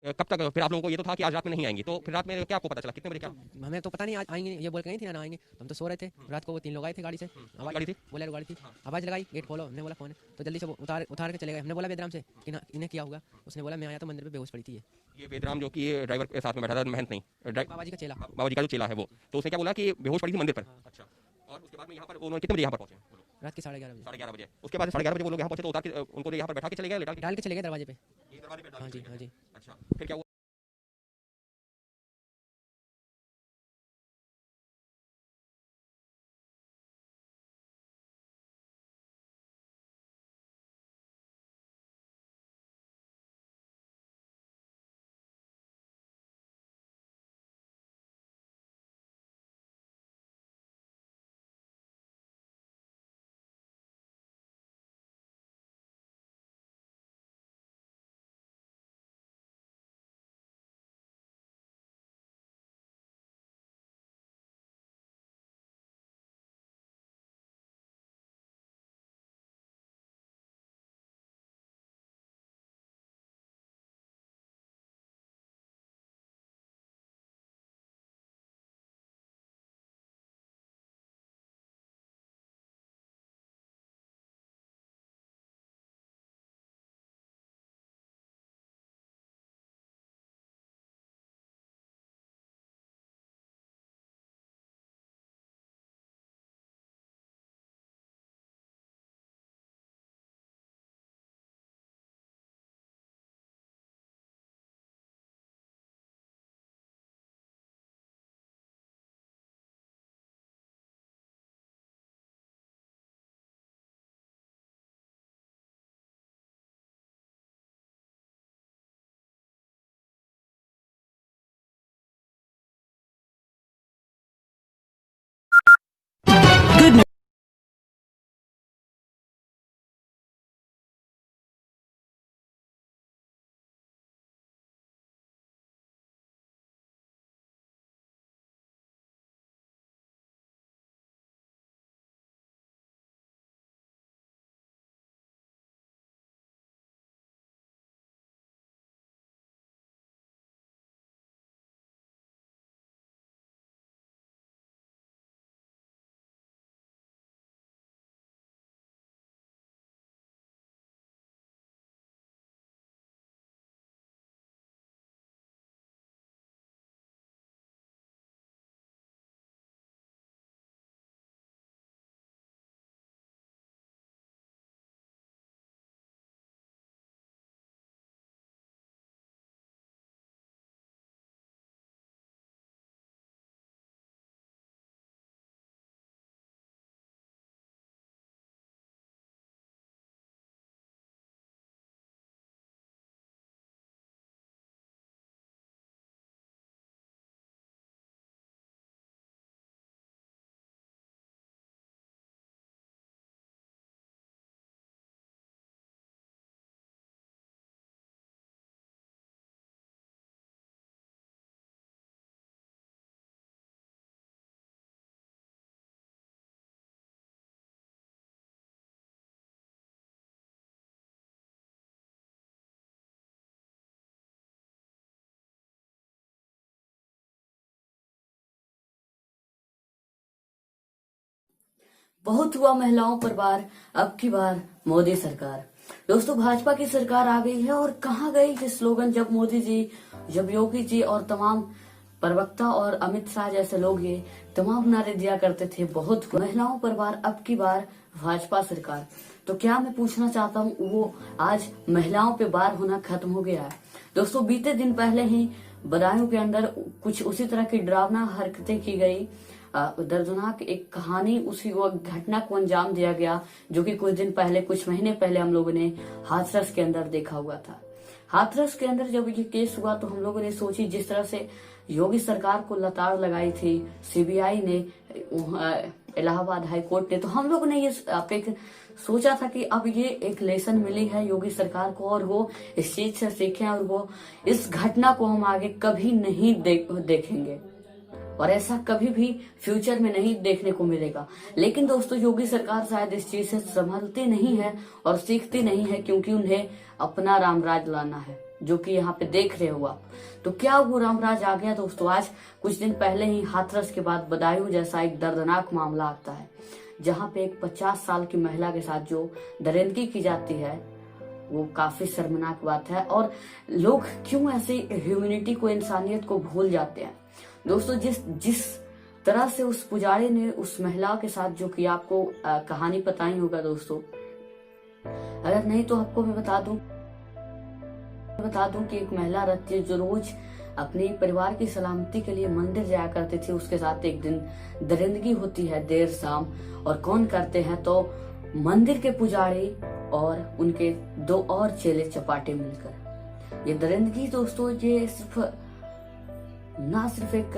कब तक फिर आप लोगों को ये तो था कि आज रात में नहीं आएंगे, तो फिर रात में क्या आपको पता चला कितने बजे क्या हमें तो पता नहीं आज आएंगे, ये बोल के नहीं थी ना आएंगे, तो हम तो सो रहे थे। रात को वो 3 लोग आए थे गाड़ी से, आवाज गाड़ी थी? बोलेरो गाड़ी थी, आवाज लगाई गेट खोलो, हमने बोला कौन है, तो जल्दी से वो उतार उतार के चले गए। हमने बोला वेदराम से कि ना इन्हें क्या होगा, उसने बोला मैं आया तो मंदिर पे बेहोश पड़ी थी ये वेदराम जो कि ड्राइवर के साथ में बैठा था, महंत नहीं, बाबा जी का चेला। बाबा जी का जो चेला है वो, तो उसने क्या बोला कि बेहोश पड़ी थी मंदिर पर। अच्छा, और उसके बाद में यहाँ पर उन्होंने कितने बजे यहाँ पर पहुंचे? रात के 11:30 बजे 11:30 बजे। उसके बाद 11:30 बजे वो लोग यहाँ पहुंचे तो उतार के उनको यहाँ पर बैठा के चले गए, लेटा के डाल के चले गए दरवाजे पे। ये दरवाजे पे डाल हाँ के जी चले हाँ गए। जी। अच्छा, फिर क्या हुआ? बहुत हुआ महिलाओं पर वार, अब की बार मोदी सरकार। दोस्तों, भाजपा की सरकार आ गई है और कहाँ गई ये स्लोगन जब मोदी जी, जब योगी जी और तमाम प्रवक्ता और अमित शाह जैसे लोग ये तमाम नारे दिया करते थे। बहुत हुआ महिलाओं पर वार, अब की बार भाजपा सरकार। तो क्या मैं पूछना चाहता हूँ, वो आज महिलाओं पे वार होना खत्म हो गया है? दोस्तों, बीते दिन पहले ही बदायूं के अंदर कुछ उसी तरह की डरावना हरकतें की गई। दर्दनाक एक कहानी, उसी वो घटना को अंजाम दिया गया जो कि कुछ दिन पहले, कुछ महीने पहले हम लोगों ने हाथरस के अंदर देखा हुआ था। हाथरस के अंदर जब ये केस हुआ तो हम लोगों ने सोची, जिस तरह से योगी सरकार को लताड़ लगाई थी सीबीआई ने, इलाहाबाद हाई कोर्ट ने, तो हम लोगों ने ये सोचा था कि अब ये एक लेसन मिली है योगी सरकार को और वो इस चीज से सीखें और वो इस घटना को हम आगे कभी नहीं देखेंगे और ऐसा कभी भी फ्यूचर में नहीं देखने को मिलेगा। लेकिन दोस्तों, योगी सरकार शायद इस चीज से संभलती नहीं है और सीखती नहीं है, क्योंकि उन्हें अपना रामराज लाना है। जो कि यहाँ पे देख रहे हो आप। तो क्या वो रामराज आ गया दोस्तों? आज कुछ दिन पहले ही हाथरस के बाद बदायूं जैसा एक दर्दनाक मामला आता है, जहाँ पे एक 50 साल की महिला के साथ जो दरिंदगी की जाती है, वो काफी शर्मनाक बात है। और लोग क्यों ऐसी ह्यूमैनिटी को, इंसानियत को भूल जाते हैं दोस्तों? जिस तरह से उस पुजारी ने उस महिला के साथ जो किया, आपको कहानी पता ही होगा दोस्तों। अगर नहीं तो आपको मैं बता दूं कि एक महिला रहती है जो रोज अपने परिवार की सलामती के लिए मंदिर जाया करती थी। उसके साथ एक दिन दरिंदगी होती है देर शाम, और कौन करते हैं तो मंदिर के पुजारी और उनके 2 और चेले चपाटे मिलकर। ये दरिंदगी दोस्तों, ये ना सिर्फ एक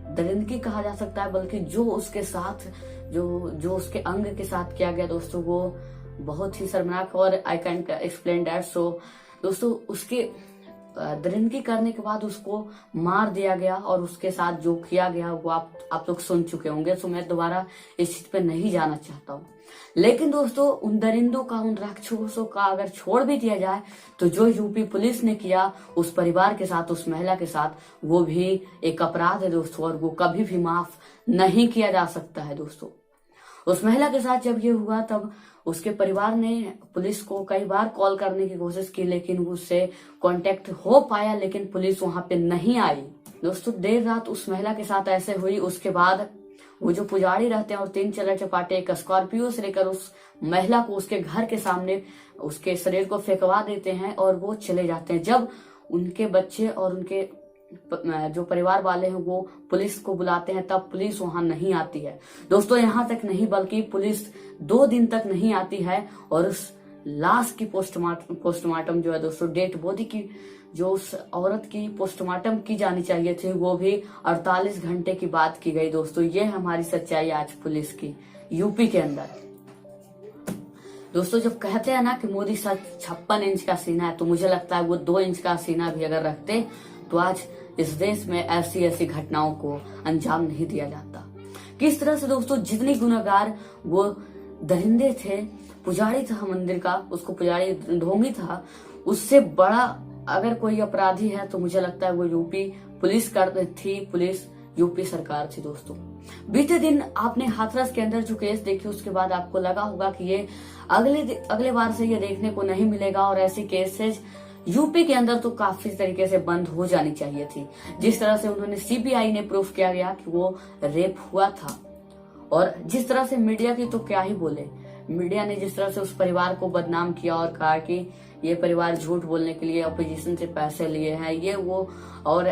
दरिंदगी कहा जा सकता है, बल्कि जो उसके साथ जो उसके अंग के साथ किया गया दोस्तों, वो बहुत ही शर्मनाक। और आई कैन एक्सप्लेन दैट। सो दोस्तों, उसके दरिंदगी करने के बाद उसको मार दिया गया, और उसके साथ जो किया गया वो आप लोग सुन चुके होंगे। सो मैं दोबारा इस चीज पे नहीं जाना चाहता हूँ। लेकिन दोस्तों, उन दरिंदों का, उन राक्षसों का अगर छोड़ भी दिया जाए, तो जो यूपी पुलिस ने किया उस परिवार के साथ, उस महिला के साथ, वो भी एक अपराध है दोस्तों, और वो कभी भी माफ नहीं किया जा सकता है दोस्तों। उस महिला के साथ जब ये हुआ, तब उसके परिवार ने पुलिस को कई बार कॉल करने की कोशिश की, लेकिन उससे कांटेक्ट हो पाया, लेकिन पुलिस वहां पे नहीं आई दोस्तों। देर रात उस महिला के साथ ऐसे हुई। उसके बाद वो जो पुजारी रहते हैं और 3 चेले चपाटे एक स्कॉर्पियो से लेकर उस महिला को उसके घर के सामने उसके शरीर को फेंकवा देते हैं, और वो चले जाते हैं। जब उनके बच्चे और उनके जो परिवार वाले हैं वो पुलिस को बुलाते हैं, तब पुलिस वहां नहीं आती है दोस्तों। यहाँ तक नहीं, बल्कि पुलिस 2 दिन तक नहीं आती है, और उस लाश की पोस्टमार्टम जो है दोस्तों, डेड बॉडी की, जो उस औरत की पोस्टमार्टम की जानी चाहिए थी, वो भी 48 घंटे की बात की गई दोस्तों। ये है हमारी सच्चाई आज पुलिस की यूपी के अंदर दोस्तों। जब कहते हैं ना कि मोदी 56 इंच का सीना है, तो मुझे लगता है वो 2 इंच का सीना भी अगर रखते तो आज इस देश में ऐसी घटनाओं को अंजाम नहीं दिया जाता। किस तरह से दोस्तों, जितनी गुनहगार वो दरिंदे थे, पुजारी था मंदिर का, उसको पुजारी ढोंगी था, उससे बड़ा अगर कोई अपराधी है तो मुझे लगता है वो यूपी पुलिस थी, पुलिस यूपी सरकार थी दोस्तों। बीते दिन आपने हाथरस के अंदर जो केस देखी, उसके बाद आपको लगा होगा कि ये अगले बार से ये देखने को नहीं मिलेगा, और ऐसी केसेज यूपी के अंदर तो काफी तरीके से बंद हो जानी चाहिए थी। जिस तरह से उन्होंने सीबीआई ने प्रूफ किया गया कि वो रेप हुआ था, और जिस तरह से मीडिया की तो क्या ही बोले, मीडिया ने जिस तरह से उस परिवार को बदनाम किया और कहा कि ये परिवार झूठ बोलने के लिए अपोजिशन से पैसे लिए हैं, ये वो, और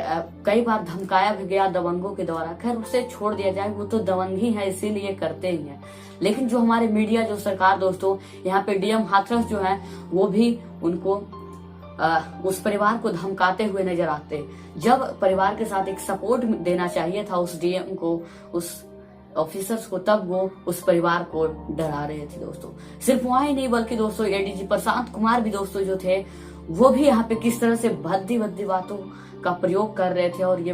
कई बार धमकाया भी गया दबंगों के द्वारा। खैर, उसे छोड़ दिया जाए, वो तो दबंगी है, इसीलिए करते ही हैं। लेकिन जो हमारे मीडिया, जो सरकार दोस्तों, यहाँ पे डीएम हाथरस जो है, वो भी उनको उस परिवार को धमकाते हुए नजर आते। जब परिवार के साथ एक सपोर्ट देना चाहिए था उस डीएम को, उस ऑफिसर्स को, तब वो उस परिवार को डरा रहे थे दोस्तों। सिर्फ वहां ही नहीं, बल्कि दोस्तों एडीजी प्रशांत कुमार भी दोस्तों जो थे, वो भी यहाँ पे किस तरह से भद्दी बातों का प्रयोग कर रहे थे, और ये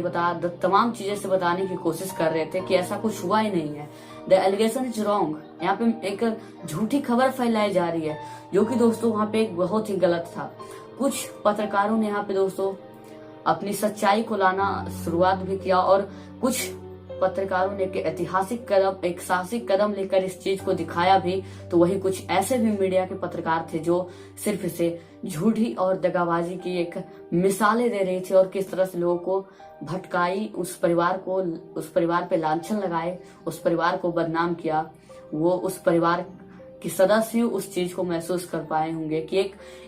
तमाम चीजें से बताने की कोशिश कर रहे थे कि ऐसा कुछ हुआ ही नहीं है। The allegation is wrong. यहाँ पे एक झूठी खबर फैलाई जा रही है, जो कि दोस्तों वहाँ पे एक बहुत ही गलत था। कुछ पत्रकारों ने यहाँ पे दोस्तों अपनी सच्चाई को लाना शुरुआत भी किया, और कुछ पत्रकारों ने एक साहसिक कदम लेकर इस चीज को दिखाया भी। तो वही कुछ ऐसे भी मीडिया के पत्रकार थे जो सिर्फ इसे झूठी और दगाबाजी की एक मिसालें दे रही थी, और किस तरह से लोगों को भटकाई, उस परिवार पे लांछन लगाए, उस परिवार को बदनाम किया। वो उस परिवार कि सदस्य उस चीज को महसूस कर पाए होंगे कि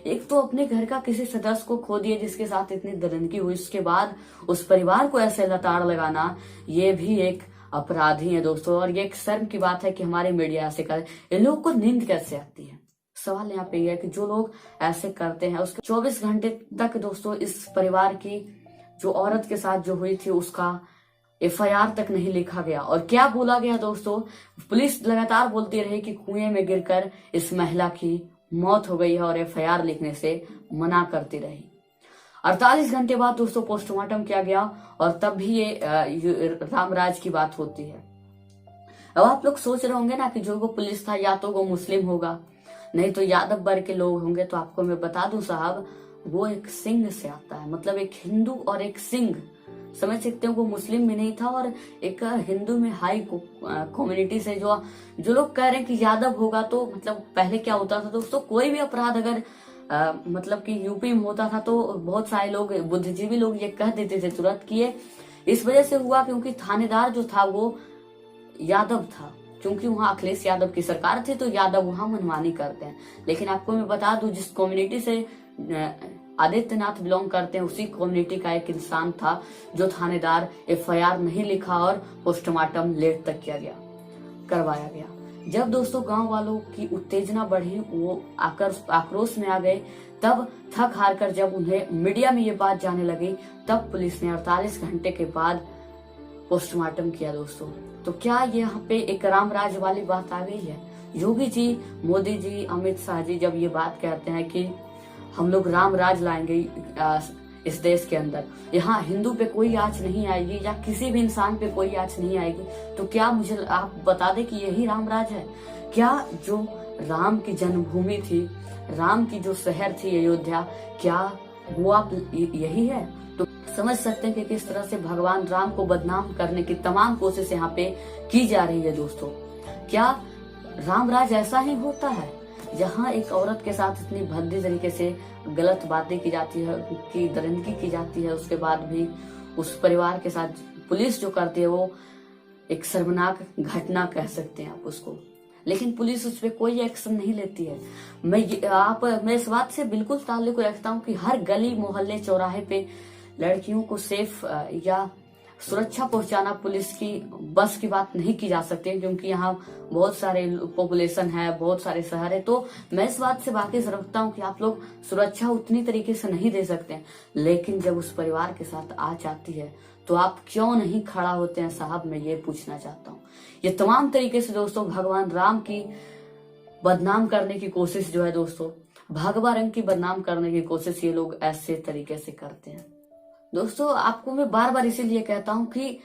एक तो अपने घर का किसी सदस्य को खो दिए जिसके साथ इतनी दरिंदगी हुई, उसके बाद उस परिवार को ऐसे लताड़ लगाना, ये भी एक अपराधी है दोस्तों। और ये एक शर्म की बात है कि हमारे मीडिया ऐसे करे। इन लोगों को नींद कैसे आती है? सवाल यहाँ पे ये है कि जो लोग ऐसे करते हैं, उसके 24 घंटे तक दोस्तों इस परिवार की जो औरत के साथ जो हुई थी उसका एफआईआर तक नहीं लिखा गया। और क्या बोला गया दोस्तों, पुलिस लगातार बोलती रही कि कुएं में गिरकर इस महिला की मौत हो गई है, और एफआईआर लिखने से मना करती रही। 48 घंटे बाद दोस्तों पोस्टमार्टम किया गया, और तब भी ये रामराज की बात होती है। अब आप लोग सोच रहे होंगे ना कि जो वो पुलिस था या तो वो मुस्लिम होगा, नहीं तो यादव वर्ग के लोग होंगे। तो आपको मैं बता दूं साहब, वो एक सिंह से आता है, मतलब एक हिंदू और एक सिंह, समझ सकते हो। वो मुस्लिम भी नहीं था और एक हिंदू में हाई कम्युनिटी से जो लोग कह रहे हैं कि यादव होगा, तो मतलब पहले क्या होता था दोस्तों, कोई भी अपराध अगर मतलब कि यूपी में होता था तो बहुत सारे लोग, बुद्धिजीवी लोग ये कह देते थे तुरंत कि ये इस वजह से हुआ क्योंकि थानेदार जो था वो यादव था, क्योंकि वहां अखिलेश यादव की सरकार थी तो यादव वहां मनमानी करते हैं। लेकिन आपको मैं बता दूं, जिस कम्युनिटी से आदित्यनाथ बिलोंग करते हैं उसी कम्युनिटी का एक इंसान था जो थानेदार FIR नहीं लिखा और पोस्टमार्टम लेट तक करवाया गया। जब दोस्तों गांव वालों की उत्तेजना बढ़ी, वो आक्रोश में आ गए, तब थक हार कर जब उन्हें मीडिया में ये बात जाने लगी, तब पुलिस ने 48 घंटे के बाद पोस्टमार्टम किया दोस्तों। तो क्या यहाँ पे एक राम राज वाली बात आ गई है? योगी जी, मोदी जी, अमित शाह जी जब ये बात कहते हैं कि हम लोग राम राज लाएंगे इस देश के अंदर, यहाँ हिंदू पे कोई आंच नहीं आएगी या किसी भी इंसान पे कोई आंच नहीं आएगी, तो क्या मुझे आप बता दें कि यही राम राज है? क्या जो राम की जन्मभूमि थी, राम की जो शहर थी अयोध्या, क्या वो आप यही है? तो समझ सकते हैं कि किस तरह से भगवान राम को बदनाम करने की तमाम कोशिश यहाँ पे की जा रही है दोस्तों। क्या राम राज ऐसा ही होता है जहाँ एक औरत के साथ इतनी भद्दी तरीके से गलत बातें की जाती है, की दरिंदगी की जाती है, उसके बाद भी उस परिवार के साथ पुलिस जो करती है वो एक शर्मनाक घटना कह सकते हैं आप उसको, लेकिन पुलिस उस पर कोई एक्शन नहीं लेती है। मैं इस बात से बिल्कुल ताल्लुक रखता हूँ कि हर गली मोहल्ले चौराहे पे लड़कियों को सेफ या सुरक्षा पहुंचाना पुलिस की बस की बात नहीं की जा सकती, क्योंकि यहाँ बहुत सारे पॉपुलेशन है, बहुत सारे शहर है। तो मैं इस बात से वाकिफ रखता हूँ कि आप लोग सुरक्षा उतनी तरीके से नहीं दे सकते, लेकिन जब उस परिवार के साथ आंच आती है तो आप क्यों नहीं खड़ा होते हैं साहब, मैं ये पूछना चाहता हूँ। ये तमाम तरीके से दोस्तों भगवान राम की बदनाम करने की कोशिश जो है दोस्तों, भगवा रंग की बदनाम करने की कोशिश ये लोग ऐसे तरीके से करते हैं दोस्तों। आपको मैं बार बार इसीलिए कहता हूं कि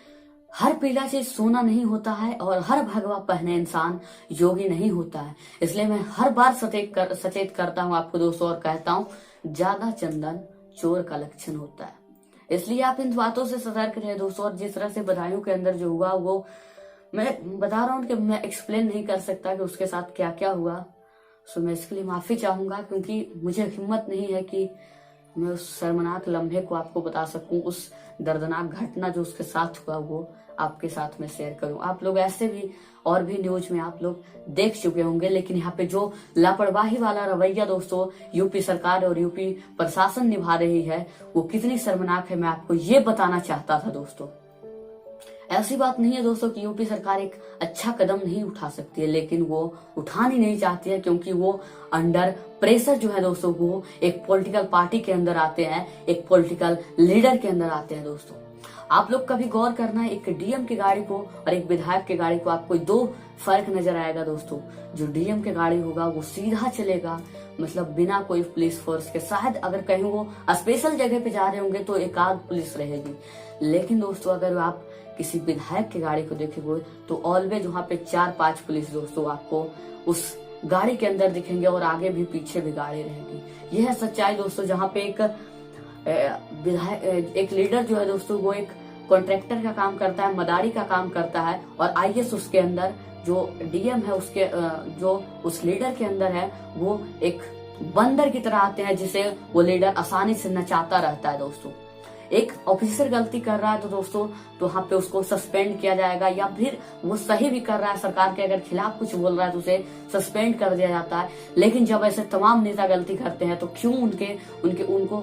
हर पीला चीज सोना नहीं होता है और हर भगवा पहने इंसान योगी नहीं होता है। इसलिए मैं हर बार सचेत करता हूं आपको दोस्तों और कहता हूं, ज्यादा चंदन चोर का लक्षण होता है। इसलिए आप इन बातों से सतर्क रहे दोस्तों। और जिस तरह से बदायूं के अंदर जो हुआ वो मैं बता रहा हूँ कि मैं एक्सप्लेन नहीं कर सकता कि उसके साथ क्या क्या हुआ, सो मैं इसके लिए माफी चाहूंगा, क्योंकि मुझे हिम्मत नहीं है कि मैं उस शर्मनाक लम्हे को आपको बता सकूं, उस दर्दनाक घटना जो उसके साथ हुआ वो आपके साथ में शेयर करूं। आप लोग ऐसे भी और भी न्यूज में आप लोग देख चुके होंगे, लेकिन यहाँ पे जो लापरवाही वाला रवैया दोस्तों यूपी सरकार और यूपी प्रशासन निभा रही है वो कितनी शर्मनाक है, मैं आपको ये बताना चाहता था दोस्तों। ऐसी बात नहीं है दोस्तों कि यूपी सरकार एक अच्छा कदम नहीं उठा सकती है, लेकिन वो उठानी नहीं चाहती है, क्योंकि वो अंडर प्रेशर जो है दोस्तों वो एक पॉलिटिकल पार्टी के अंदर आते हैं, एक पॉलिटिकल लीडर के अंदर आते हैं दोस्तों। आप लोग कभी गौर करना, एक डीएम की गाड़ी को और एक विधायक की गाड़ी को आपको दो फर्क नजर आएगा दोस्तों। जो डीएम की गाड़ी होगा वो सीधा चलेगा, मतलब बिना कोई पुलिस फोर्स के, शायद अगर कहीं वो स्पेशल जगह पे जा रहे होंगे तो एक आध पुलिस रहेगी। लेकिन दोस्तों अगर आप किसी विधायक की गाड़ी को देखेंगे तो ऑलवेज वहां पे 4-5 पुलिस दोस्तों आपको उस गाड़ी के अंदर दिखेंगे और आगे भी पीछे भी गाड़ी रहेगी। यह है सच्चाई दोस्तों, जहाँ पे एक लीडर जो है दोस्तों वो एक कॉन्ट्रैक्टर का काम करता है, मदारी का काम करता है, और आईएएस उसके अंदर जो डीएम है उसके जो उस लीडर के अंदर है वो एक बंदर की तरह आते हैं, जिसे वो लीडर आसानी से नचाता रहता है दोस्तों। एक ऑफिसर गलती कर रहा है तो दोस्तों तो वहां पे उसको सस्पेंड किया जाएगा, या फिर वो सही भी कर रहा है, सरकार के अगर खिलाफ कुछ बोल रहा है तो उसे सस्पेंड कर दिया जाता है। लेकिन जब ऐसे तमाम नेता गलती करते हैं तो क्यों उनको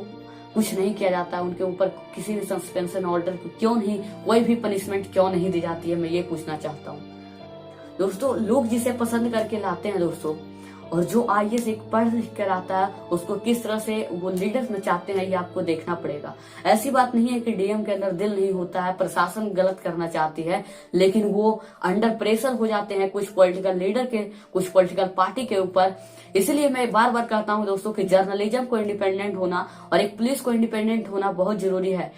कुछ नहीं किया जाता है, उनके ऊपर किसी भी सस्पेंशन ऑर्डर क्यों नहीं, कोई भी पनिशमेंट क्यों नहीं दी जाती है, मैं ये पूछना चाहता हूँ दोस्तों। लोग जिसे पसंद करके लाते हैं दोस्तों, और जो आईएएस एक पढ़ लिख कर आता है उसको किस तरह से वो लीडर में चाहते हैं, ये आपको देखना पड़ेगा। ऐसी बात नहीं है कि डीएम के अंदर दिल नहीं होता है, प्रशासन गलत करना चाहती है, लेकिन वो अंडर प्रेशर हो जाते हैं कुछ पॉलिटिकल लीडर के, कुछ पॉलिटिकल पार्टी के ऊपर। इसलिए मैं बार बार कहता हूँ दोस्तों कि जर्नलिज्म को इंडिपेंडेंट होना और एक पुलिस को इंडिपेंडेंट होना बहुत जरूरी है।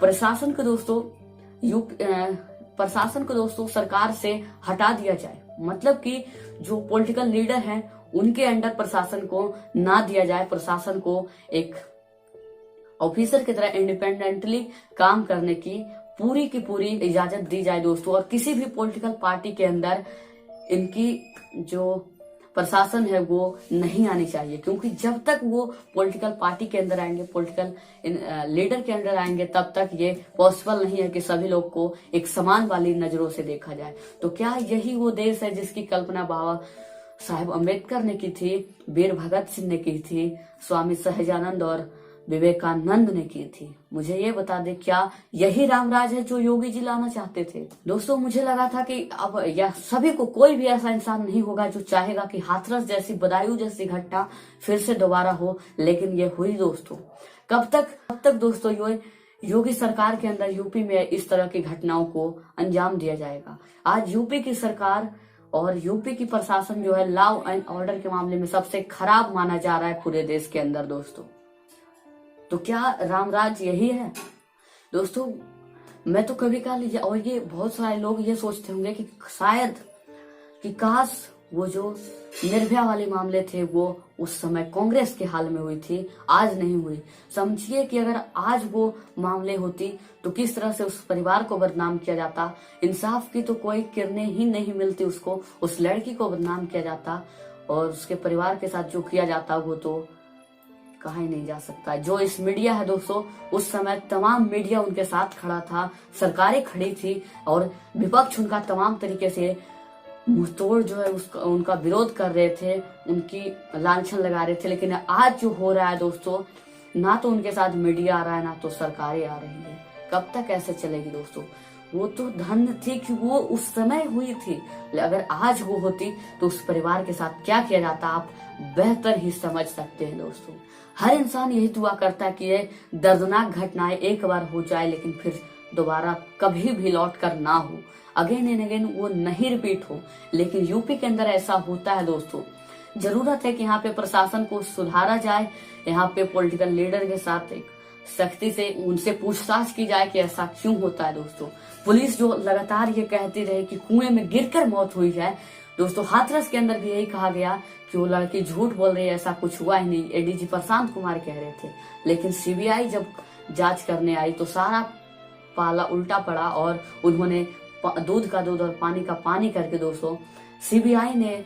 प्रशासन को दोस्तों सरकार से हटा दिया जाए, मतलब कि जो पॉलिटिकल लीडर हैं उनके अंडर प्रशासन को ना दिया जाए, प्रशासन को एक ऑफिसर की तरह इंडिपेंडेंटली काम करने की पूरी इजाजत दी जाए दोस्तों। और किसी भी पॉलिटिकल पार्टी के अंदर इनकी जो प्रशासन है वो नहीं आनी चाहिए, क्योंकि जब तक वो पॉलिटिकल पार्टी के अंदर आएंगे, पॉलिटिकल लीडर के अंदर आएंगे, तब तक ये पॉसिबल नहीं है कि सभी लोग को एक समान वाली नजरों से देखा जाए। तो क्या यही वो देश है जिसकी कल्पना बाबा साहेब अम्बेडकर ने की थी, वीर भगत सिंह ने की थी, स्वामी सहजानंद और विवेकानंद ने की थी? मुझे ये बता दे, क्या यही रामराज है जो योगी जी लाना चाहते थे? दोस्तों मुझे लगा था कि अब यह सभी को, कोई भी ऐसा इंसान नहीं होगा जो चाहेगा कि हाथरस जैसी, बदायूं जैसी घटना फिर से दोबारा हो, लेकिन ये हुई दोस्तों। कब तक दोस्तों योगी सरकार के अंदर यूपी में इस तरह की घटनाओं को अंजाम दिया जाएगा? आज यूपी की सरकार और यूपी की प्रशासन जो है लॉ एंड ऑर्डर के मामले में सबसे खराब माना जा रहा है पूरे देश के अंदर दोस्तों। तो क्या रामराज यही है दोस्तों? मैं तो कभी कभार, और ये बहुत सारे लोग ये सोचते होंगे कि शायद कि काश वो जो निर्भया वाले मामले थे वो उस समय कांग्रेस के हाल में हुई थी, आज नहीं हुई। समझिए कि अगर आज वो मामले होती तो किस तरह से उस परिवार को बदनाम किया जाता, इंसाफ की तो कोई किरणें ही नहीं मिलती उसको, उस लड़की को बदनाम किया जाता और उसके परिवार के साथ जो किया जाता वो तो कहा ही नहीं जा सकता। जो इस मीडिया है दोस्तों, उस समय तमाम मीडिया उनके साथ खड़ा था, सरकारें खड़ी थी और विपक्ष उनका तमाम तरीके से मुंहतोड़ जो है उनका विरोध कर रहे थे, उनकी लांछन लगा रहे थे। लेकिन आज जो हो रहा है दोस्तों, ना तो उनके साथ मीडिया आ रहा है, ना तो सरकारें आ रही है। कब तक ऐसे चलेगी दोस्तों? वो तो धन्य थी कि वो उस समय हुई थी, अगर आज वो होती तो उस परिवार के साथ क्या किया जाता आप बेहतर ही समझ सकते हैं दोस्तों। हर इंसान यही दुआ करता है कि ये दर्दनाक घटनाएं एक बार हो जाए, लेकिन फिर दोबारा कभी भी लौट कर ना हो, अगेन एंड अगेन वो नहीं रिपीट हो। लेकिन यूपी के अंदर ऐसा होता है दोस्तों। जरूरत है कि यहाँ पे प्रशासन को सुधारा जाए, यहाँ पे पॉलिटिकल लीडर के साथ एक सख्ती से उनसे पूछताछ की जाए कि ऐसा क्यों होता है दोस्तों। पुलिस जो लगातार ये कहती रहे कि कुएं में गिरकर मौत हुई है दोस्तों, हाथरस के अंदर भी यही कहा गया कि वो लड़की झूठ बोल रही है, ऐसा कुछ हुआ ही नहीं, एडीजी प्रशांत कुमार कह रहे थे। लेकिन सीबीआई जब जांच करने आई तो सारा पाला उल्टा पड़ा और उन्होंने दूध का दूध और पानी का पानी करके दोस्तों सीबीआई ने